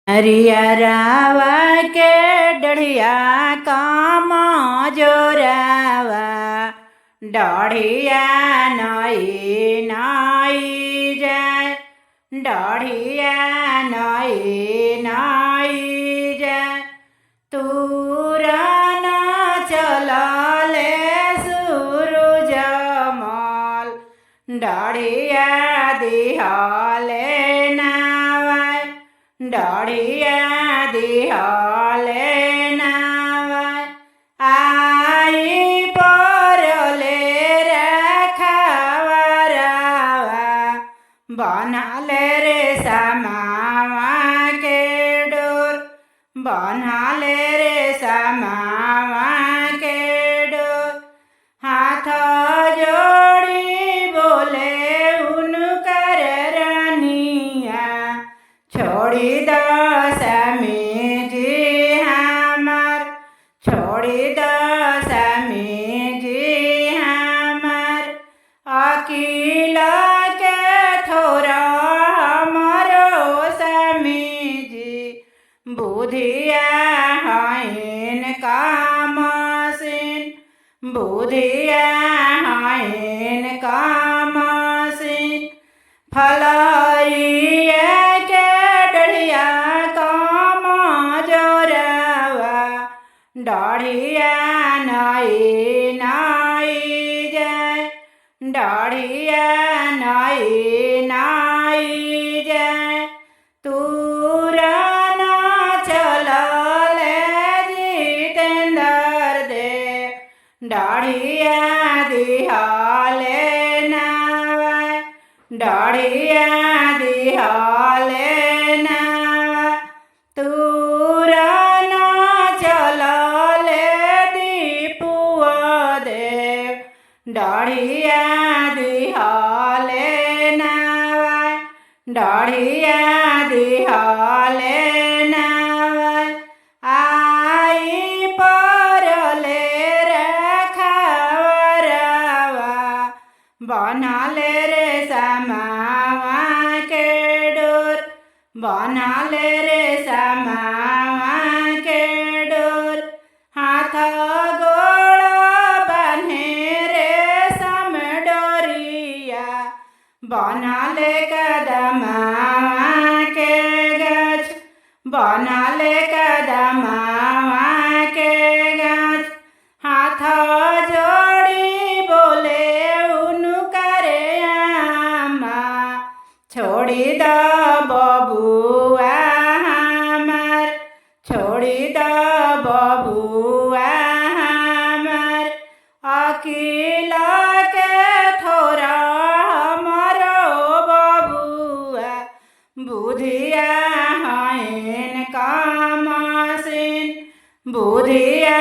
हरियरावा के डढ़िया काम जोरावा डढ़िया नई नई जाय डढ़िया नई नई जाय तुरन चलले सूरज मल डढ़िया दिहले नावाय डढ़िया दिहले नावाय आई परले रखवरवा बनले रे समावा के डोर बनले रे समावा के डोर हाथ जोड़ी बोले उनकर रानिया छोड़ी दो स्वामी जी हमार छोड़ी दो स्वामी जी हमार अकील के थोड़ा हमारो स्वामी जी बुधिया हईन कामसीन बुधिया हईन कामसीन फलइया के डढ़िया काम जोरावा डढ़िया नई नई जाय डढ़िया नई नई जाय तुरन चलले जितेंद्र देव डढ़िया दिहले नावाय डढ़िया दिहले नावाय तुरन चलले दीपुआ देव डढ़िया दिहले नावाय डढ़िया दिहले नावाय आई परले रखवरवा बनले रे समावा के डोर बनले रे समावा के डोर हाथ गोड़ बन्हे रे सम डोरिया बनले कदमावा के गछ बनले कदमावा के गछ हाथ जोड़ी बोले उनकरे आमा छोड़ी द बबुआ हमार छोड़ी द बबुआ हमार अकील के थोड़ा हमारो बबुआ बुधिया हईन कामसीन बुधिया